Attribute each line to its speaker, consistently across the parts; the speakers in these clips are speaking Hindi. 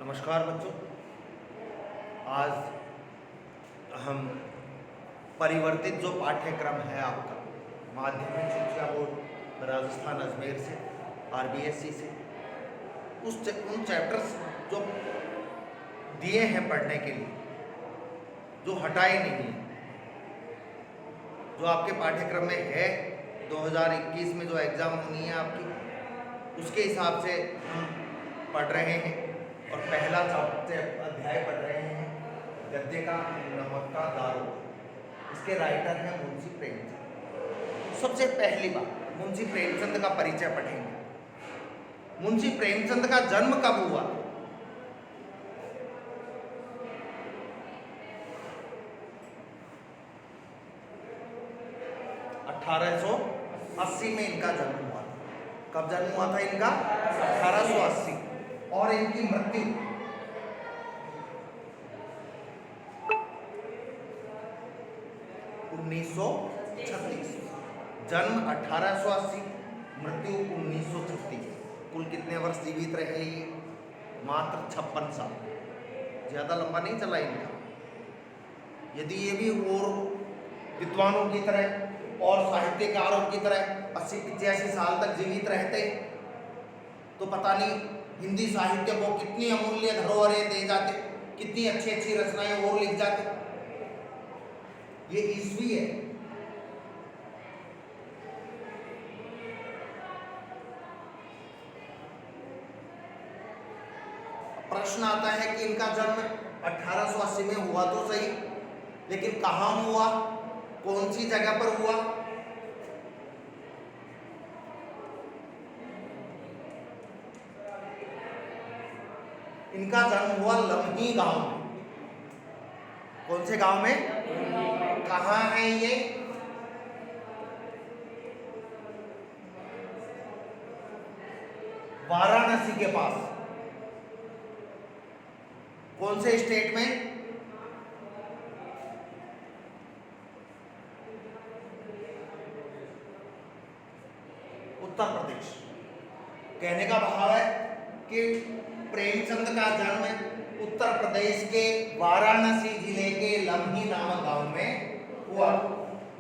Speaker 1: नमस्कार बच्चों। आज हम परिवर्तित जो पाठ्यक्रम है आपका माध्यमिक शिक्षा बोर्ड राजस्थान अजमेर से आरबीएससी से उन चैप्टर्स जो दिए हैं पढ़ने के लिए, जो हटाए नहीं हैं, जो आपके पाठ्यक्रम में है 2021 में जो एग्ज़ाम होनी है आपकी, उसके हिसाब से हम पढ़ रहे हैं। और पहला अध्याय पढ़ रहे हैं गद्य का नमक का दारू। इसके राइटर हैं मुंशी प्रेमचंद। सबसे पहली बात मुंशी प्रेमचंद का परिचय पढ़ेंगे। मुंशी प्रेमचंद का जन्म कब हुआ? (1880) में इनका जन्म हुआ था। कब जन्म हुआ था इनका? 1880। और इनकी मृत्यु 1936। जन्म 1880, मृत्यु 1936। कुल कितने वर्ष जीवित रहे ये? मात्र 56 साल। ज़्यादा लंबा नहीं चला इनका। यदि ये भी और विद्वानों की तरह और साहित्यकारों की तरह 80-85 साल तक जीवित रहते तो पता नहीं हिंदी साहित्य को कितनी अमूल्य धरोहरें दे जाते, कितनी अच्छी अच्छी रचनाएं और लिख जाते। ये ईस्वी है। प्रश्न आता है कि इनका जन्म 1880 में हुआ तो सही, लेकिन कहाँ हुआ, कौन सी जगह पर हुआ? इनका जन्म हुआ लम्ही गांव में। कौन से गांव में? कहाँ है ये? वाराणसी के पास। कौन से स्टेट में? उत्तर प्रदेश। कहने का भाव है कि प्रेमचंद का जन्म उत्तर प्रदेश के वाराणसी जिले के लम्ही नामक गांव में हुआ।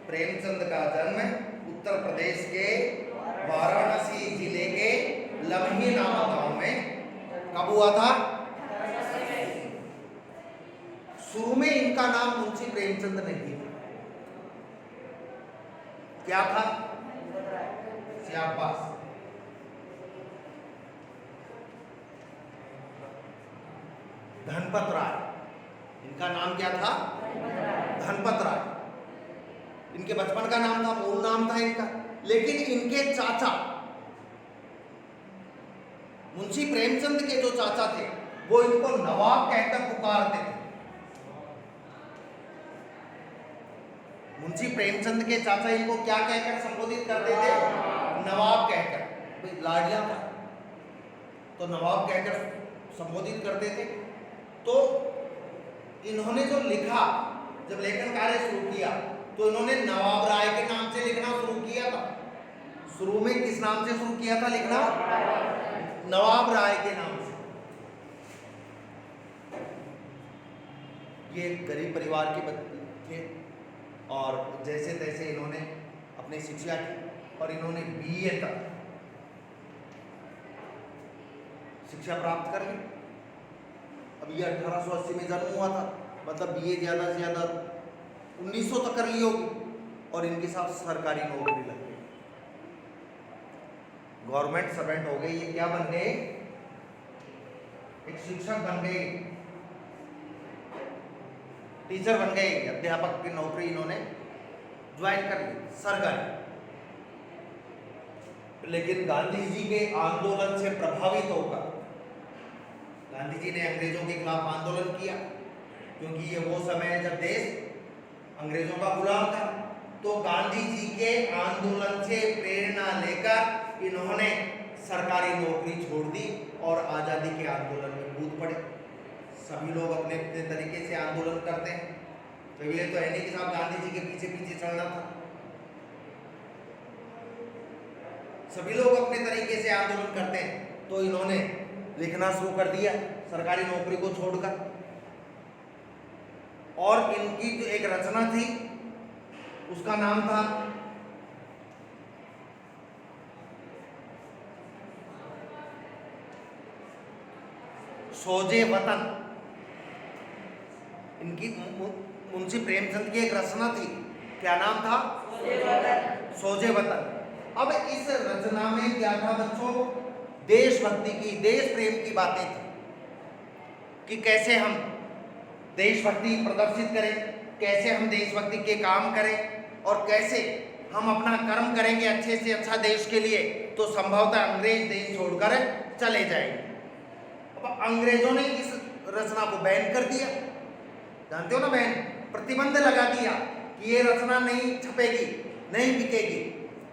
Speaker 1: प्रेमचंद का जन्म उत्तर प्रदेश के वाराणसी जिले के लम्ही नामक गांव में कब हुआ था? शुरू में इनका नाम मुंशी प्रेमचंद नहीं था। क्या था? श्यामपास। धनपत राय। इनका नाम क्या था? धनपत राय। इनके बचपन का नाम था, मूल नाम था इनका। लेकिन इनके चाचा मुंशी प्रेमचंद के जो चाचा थे वो इनको नवाब कहकर पुकारते थे। मुंशी प्रेमचंद के चाचा इनको क्या कहकर संबोधित करते थे? नवाब कहकर। लाडला था तो नवाब कहकर संबोधित करते थे। तो इन्होंने जो लिखा, जब लेखन कार्य शुरू किया तो इन्होंने नवाब राय के नाम से लिखना शुरू किया था। शुरू में किस नाम से शुरू किया था लिखना? नवाब राय के नाम से। ये गरीब परिवार के थे और जैसे तैसे इन्होंने अपनी शिक्षा की और इन्होंने बीए तक शिक्षा प्राप्त कर ली। अब ये 1880 में जन्म हुआ था, मतलब बीए ज़्यादा से ज़्यादा 1900 तक कर ली होगी और इनके साथ सरकारी नौकरी लग गई, गवर्नमेंट सर्वेंट हो गए। ये क्या बन गए? एक शिक्षक बन गए, टीचर बन गए, अध्यापक की नौकरी इन्होंने ज्वाइन कर ली सरकारी। लेकिन गांधी जी के आंदोलन से प्रभावित होकर गांधी जी ने अंग्रेजों के खिलाफ आंदोलन किया, क्योंकि ये वो समय है जब देश अंग्रेजों का गुलाम था। तो गांधी जी के आंदोलन से प्रेरणा लेकर इन्होंने सरकारी नौकरी छोड़ दी और आज़ादी के आंदोलन में कूद पड़े। सभी लोग अपने अपने तरीके से आंदोलन करते हैं, तो ये तो है नहीं कि साहब गांधी जी के पीछे पीछे चलना था। सभी लोग अपने तरीके से आंदोलन करते हैं। तो इन्होंने लिखना शुरू कर दिया सरकारी नौकरी को छोड़कर। और इनकी जो एक रचना थी उसका नाम था सोजे वतन। इनकी मुंशी प्रेमचंद की एक रचना थी, क्या नाम था? सोजे वतन। अब इस रचना में क्या था बच्चों? देशभक्ति की, देश प्रेम की बातें थी कि कैसे हम देशभक्ति प्रदर्शित करें, कैसे हम देशभक्ति के काम करें और कैसे हम अपना कर्म करेंगे अच्छे से अच्छा देश के लिए, तो संभवतः अंग्रेज देश छोड़कर चले जाएंगे। अब अंग्रेजों ने इस रचना को बैन कर दिया, जानते हो ना बैन, प्रतिबंध लगा दिया कि ये रचना नहीं छपेगी, नहीं बिकेगी।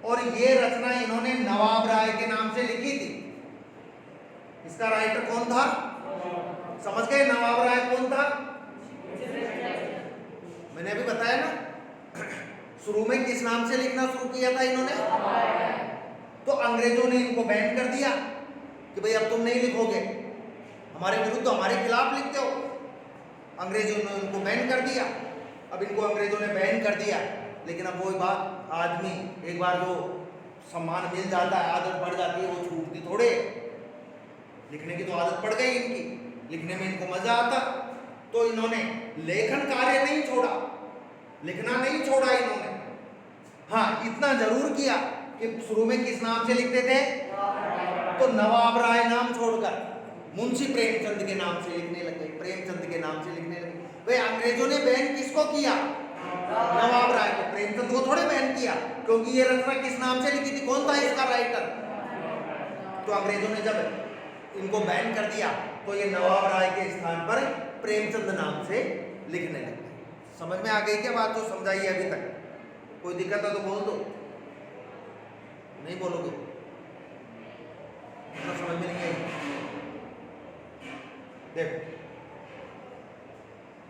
Speaker 1: और ये रचना इन्होंने नवाब राय के नाम से लिखी थी। इसका राइटर कौन था? समझ गए नवाब राय कौन था? मैंने अभी बताया ना, शुरू में किस नाम से लिखना शुरू किया था इन्होंने? तो अंग्रेजों ने इनको बैन कर दिया कि भाई अब तुम नहीं लिखोगे, हमारे विरुद्ध, हमारे खिलाफ लिखते हो। अंग्रेजों ने इनको बैन कर दिया। अब इनको अंग्रेजों ने बैन कर दिया, लेकिन अब वही बात, आदमी एक बार जो सम्मान मिल जाता है, आदत पड़ जाती है, वो छूटती थोड़े। लिखने की तो आदत पड़ गई इनकी, लिखने में इनको मजा आता, तो इन्होंने लेखन कार्य नहीं छोड़ा, लिखना नहीं छोड़ा इन्होंने। हाँ, इतना जरूर किया कि शुरू में किस नाम से लिखते थे? तो नवाब राय नाम छोड़कर मुंशी प्रेमचंद के नाम से लिखने लगे, प्रेमचंद के नाम से लिखने लगे। वे अंग्रेजों ने बैन किसको किया? नवाब राय को। प्रेमचंद को थोड़े बैन किया, क्योंकि ये रचना किस नाम से लिखी थी, कौन था इसका राइटर? तो अंग्रेजों ने जब इनको बैन कर दिया, तो ये नवाब राय के स्थान पर प्रेमचंद नाम से लिखने लगे। समझ में आ गई क्या बात जो समझाई है अभी तक? कोई दिक्कत है तो बोल दो, नहीं बोलोगे तो समझ में नहीं आएगी। देखो,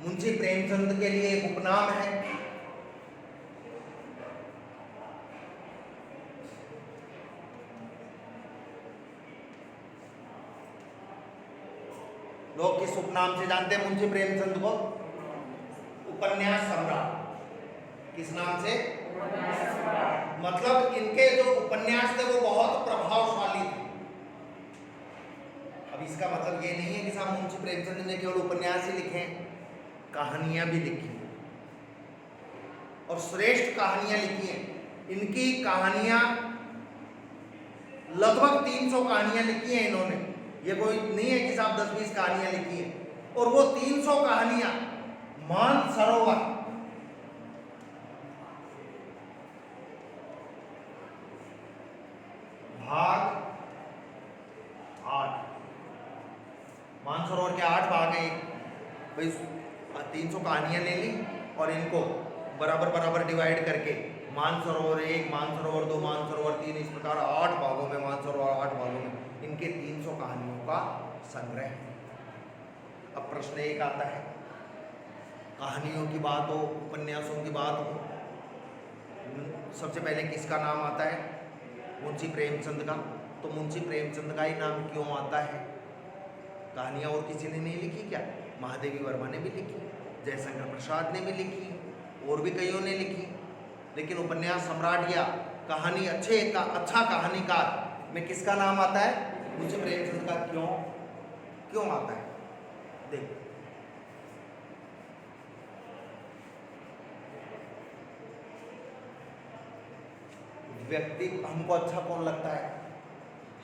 Speaker 1: मुंशी प्रेमचंद के लिए एक उपनाम है, लोग किस उपनाम से जानते हैं मुंशी प्रेमचंद को? उपन्यास सम्राट। किस नाम से? मतलब इनके जो उपन्यास थे वो बहुत प्रभावशाली थे। अब इसका मतलब ये नहीं है कि साहब मुंशी प्रेमचंद ने केवल उपन्यास ही लिखे, कहानियां भी लिखी और श्रेष्ठ कहानियां लिखी हैं। इनकी कहानियां लगभग 300 कहानियां लिखी हैं इन्होंने। ये कोई नहीं है कि साहब 10-20 कहानियां लिखी हैं। और वो 300 कहानियां मानसरोवर, भाग 8, मानसरोवर के 8 भाग हैं। भाई 300 कहानियां ले ली और इनको बराबर बराबर डिवाइड करके मानसरोवर 1, मानसरोवर 2, मानसरोवर 3, इस प्रकार 8 भागों में, मानसरोवर 8 भागों में इनके 300 कहानियों का संग्रह है। अब प्रश्न एक आता है, कहानियों की बात हो, उपन्यासों की बात हो, सबसे पहले किसका नाम आता है? मुंशी प्रेमचंद का। तो मुंशी प्रेमचंद का ही नाम क्यों आता है? कहानियाँ और किसी ने नहीं लिखी क्या? महादेवी वर्मा ने भी लिखी, जयशंकर प्रसाद ने भी लिखी, और भी कईयों ने लिखी। लेकिन उपन्यास सम्राट या कहानी अच्छा कहानीकार में किसका नाम आता है? मुंशी प्रेमचंद का। क्यों आता है? देखो, व्यक्ति, हमको अच्छा कौन लगता है?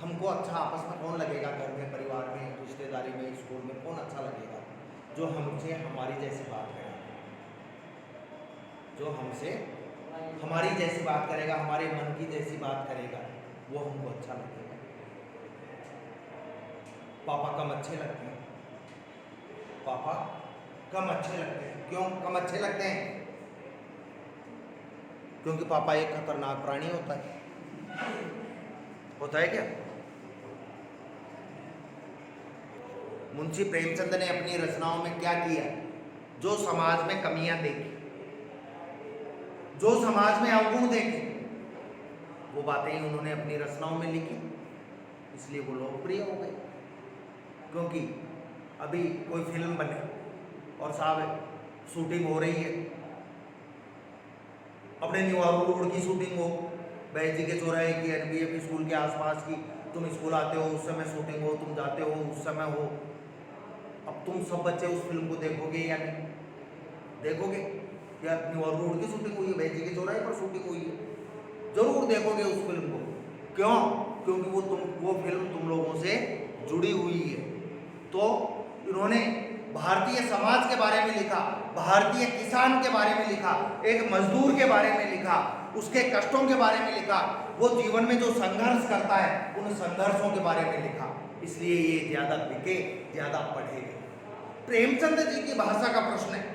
Speaker 1: हमको अच्छा आपस में कौन लगेगा? घर में, परिवार में, रिश्तेदारी में, स्कूल में कौन अच्छा लगेगा? जो हमसे हमारी जैसी बात करेगा, जो हमसे हमारी जैसी बात करेगा, हमारे मन की जैसी बात करेगा, वो हमको अच्छा लगेगा। पापा कम अच्छे लगते हैं, पापा कम अच्छे लगते हैं। क्यों कम अच्छे लगते हैं? क्योंकि पापा एक खतरनाक प्राणी होता है क्या? मुंशी प्रेमचंद ने अपनी रचनाओं में क्या किया? जो समाज में कमियां देखी, जो समाज में अवगुण देखे, वो बातें ही उन्होंने अपनी रचनाओं में लिखी, इसलिए वो लोकप्रिय हो गए। क्योंकि अभी कोई फिल्म बने और साहब शूटिंग हो रही है, अपने न्यूयॉर्क रोड की शूटिंग हो, बैजी के चौराहे की, एनबीएफी स्कूल के आसपास की, तुम स्कूल आते हो उस समय शूटिंग हो, तुम जाते हो उस समय हो। अब तुम सब बच्चे उस फिल्म को देखोगे या नहीं देखोगे? या न्यूयॉर्क रोड की शूटिंग हुई है, बैजी के चौराहे पर शूटिंग हुई है, जरूर देखोगे उस फिल्म को। क्यों? क्योंकि वो फिल्म तुम लोगों से जुड़ी हुई है। तो इन्होंने भारतीय समाज के बारे में लिखा, भारतीय किसान के बारे में लिखा, एक मजदूर के बारे में लिखा, उसके कष्टों के बारे में लिखा, वो जीवन में जो संघर्ष करता है उन संघर्षों के बारे में लिखा। इसलिए ये ज्यादा बिके, ज्यादा पढ़े गए। प्रेमचंद जी की भाषा का प्रश्न है,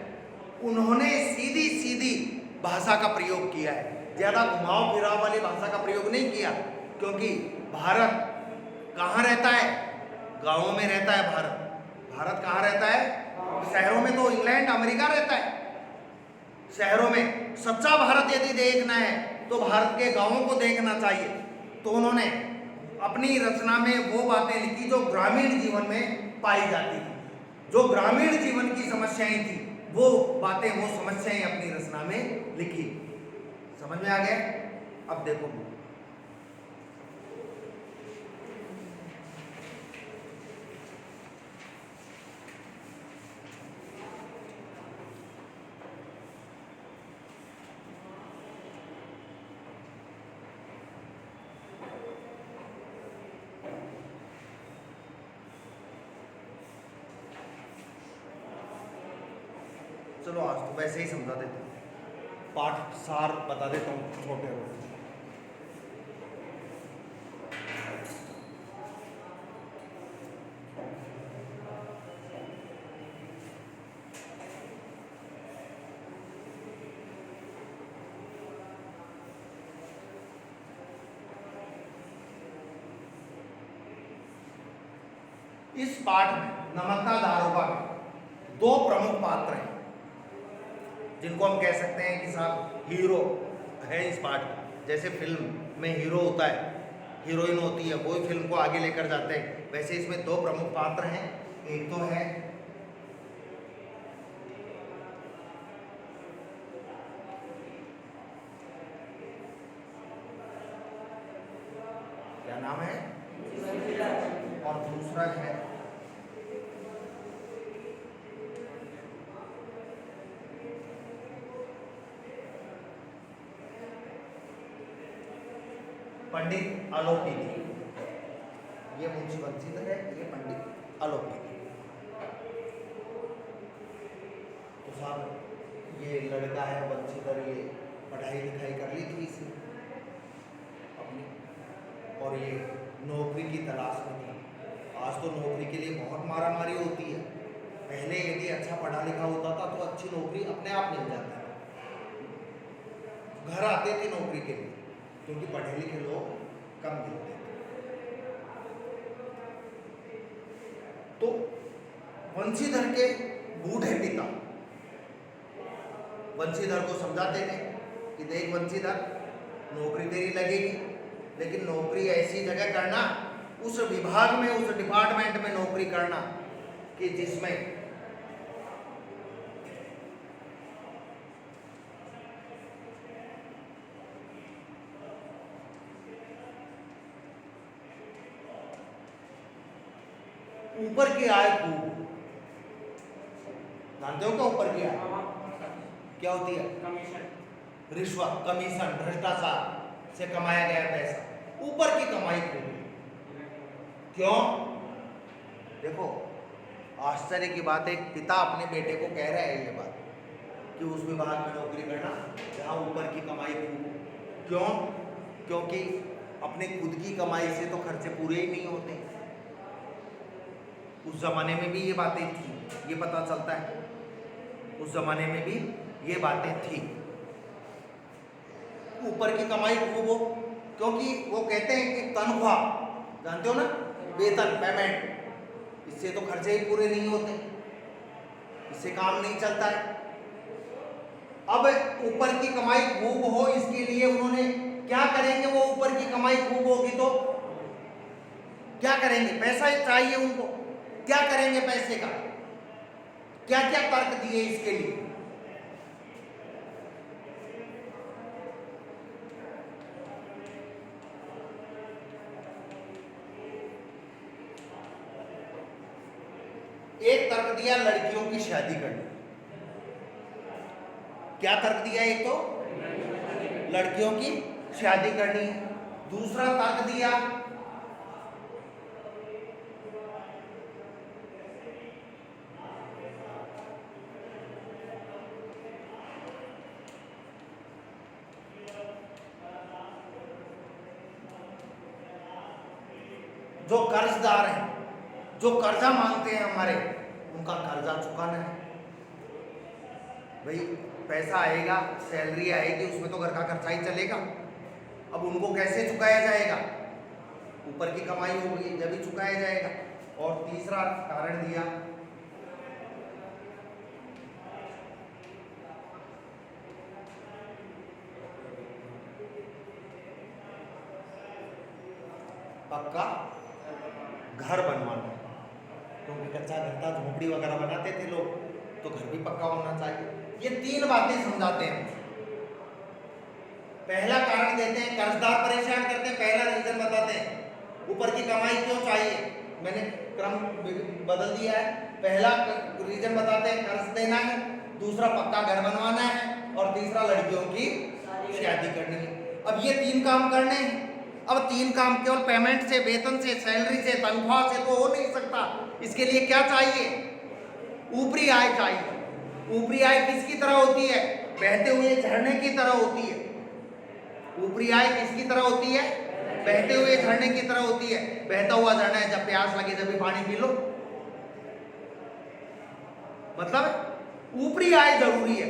Speaker 1: उन्होंने सीधी सीधी भाषा का प्रयोग किया है, ज्यादा घुमाव फिराव वाली भाषा का प्रयोग नहीं किया। क्योंकि भारत कहाँ रहता है? गांवों में रहता है भारत। भारत कहाँ रहता है? शहरों में तो इंग्लैंड अमेरिका रहता है। शहरों में सच्चा भारत यदि देखना है तो भारत के गांवों को देखना चाहिए। तो उन्होंने अपनी रचना में वो बातें लिखी जो ग्रामीण जीवन में पाई जाती थी, जो ग्रामीण जीवन की समस्याएं थी, वो बातें, वो समस्याएं अपनी रचना में लिखी। समझ में आ गया? अब देखो, चलो आज तो वैसे ही समझा देता हूँ, पाठ सार बता देता हूँ छोटे हो। इस पाठ में नमक का दारोगा में दो प्रमुख पात्र हैं जिनको हम कह सकते हैं कि साहब हीरो है इस पाठ में। जैसे फिल्म में हीरो होता है, हीरोइन होती है, वो फिल्म को आगे लेकर जाते हैं, वैसे इसमें दो प्रमुख पात्र हैं। एक तो है क्या नाम है, और दूसरा है पंडित आलोपी। ये मुंशी बंसीधर है, ये पंडित आलोपी। तो साहब ये लड़का है बंसीधर, ये पढ़ाई लिखाई कर ली थी इसने अपनी, और ये नौकरी की तलाश में था। आज तो नौकरी के लिए बहुत मारामारी होती है। पहले यदि अच्छा पढ़ा लिखा होता था तो अच्छी नौकरी अपने आप मिल जाती है, घर आते थे नौकरी के लिए, क्योंकि पढ़े लिखे लोग कम मिलते थे। तो वंशीधर के बूढ़े पिता वंशीधर को समझाते थे कि देख वंशीधर, नौकरी तेरी लगेगी, लेकिन नौकरी ऐसी जगह करना, उस विभाग में, उस डिपार्टमेंट में नौकरी करना कि जिसमें ऊपर की आय खूब। जानते हो क्या ऊपर की आय क्या होती है? कमीशन, रिश्वत, कमीशन, भ्रष्टाचार से कमाया गया पैसा, ऊपर की कमाई खूब। क्यों? देखो, आश्चर्य की बात है, एक पिता अपने बेटे को कह रहा है ये बात कि उस विभाग में नौकरी करना जहां ऊपर की कमाई खूब। क्यों? क्योंकि अपने खुद की कमाई से तो खर्चे पूरे ही नहीं होते। उस जमाने में भी ये बातें थी, ये पता चलता है, उस जमाने में भी ये बातें थी। ऊपर की कमाई खूब हो, क्योंकि वो कहते हैं कि तनख्वाह, जानते हो ना, वेतन, पेमेंट, इससे तो खर्चे ही पूरे नहीं होते, इससे काम नहीं चलता है। अब ऊपर की कमाई खूब हो, इसके लिए उन्होंने क्या करेंगे? वो ऊपर की कमाई खूब होगी तो क्या करेंगे? पैसा ही चाहिए उनको। क्या करेंगे पैसे का, क्या क्या तर्क दिए इसके लिए। एक तर्क दिया लड़कियों की शादी करनी। क्या तर्क दिया, एक तो लड़कियों की शादी करनी। दूसरा तर्क दिया जो कर्जदार हैं, जो कर्जा मांगते हैं हमारे, उनका कर्जा चुकाना है। भाई पैसा आएगा, सैलरी आएगी, उसमें तो घर का खर्चा ही चलेगा। अब उनको कैसे चुकाया जाएगा, ऊपर की कमाई होगी जब ही चुकाया जाएगा। और तीसरा कारण दिया पक्का घर बनवाना, क्योंकि कच्चा घर था, झोपड़ी वगैरह बनाते थे लोग, तो घर भी पक्का होना चाहिए। ये तीन बातें समझाते हैं। पहला कारण देते हैं, कर्जदार परेशान करते हैं, पहला रीजन बताते हैं, ऊपर की कमाई क्यों चाहिए। मैंने क्रम बदल दिया है। पहला रीजन बताते हैं कर्ज देना है, दूसरा पक्का घर बनवाना है, और तीसरा लड़कियों की शादी करनी है। अब ये तीन काम करने हैं। अब तीन काम केवल पेमेंट से, वेतन से, सैलरी से, तनख्वाह से तो हो नहीं सकता। इसके लिए क्या चाहिए, ऊपरी आय चाहिए। ऊपरी आय किसकी तरह होती है, बहते हुए झरने की तरह होती है। ऊपरी आय किसकी तरह होती है, बहते हुए झरने की तरह होती है। बहता हुआ झरना है, जब प्यास लगे जब भी पानी पी लो। मतलब ऊपरी आय जरूरी है।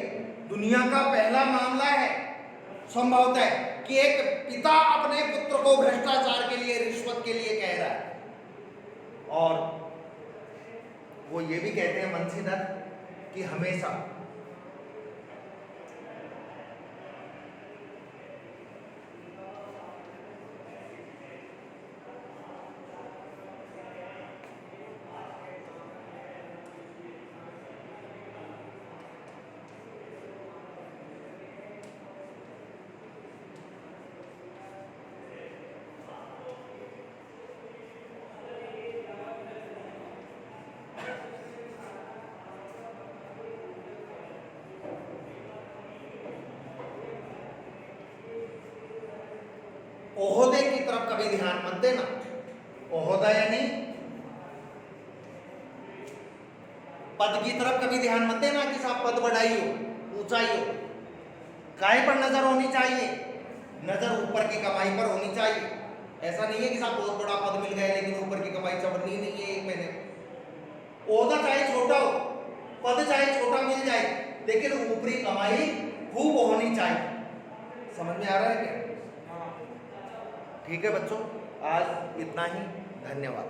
Speaker 1: दुनिया का पहला मामला है संभवतः कि एक पिता अपने पुत्र को भ्रष्टाचार के लिए, रिश्वत के लिए कह रहा है। और वो ये भी कहते हैं बंशीधर कि हमेशा ओहदे की तरफ कभी ध्यान मत देना। ओहदा यानी पद की तरफ कभी ध्यान मत देना कि साहब पद बढ़ाई हो, ऊंचाई हो। काय पर नजर होनी चाहिए, नजर ऊपर की कमाई पर होनी चाहिए। ऐसा नहीं है कि साहब बहुत बड़ा पद मिल गया लेकिन ऊपर की कमाई चबड़नी नहीं है एक महीने। ओहदा चाहे छोटा हो, पद चाहे छोटा मिल जाए, लेकिन ऊपरी कमाई खूब होनी चाहिए। समझ में आ रहा है क्या? ठीक है बच्चों, आज इतना ही। धन्यवाद।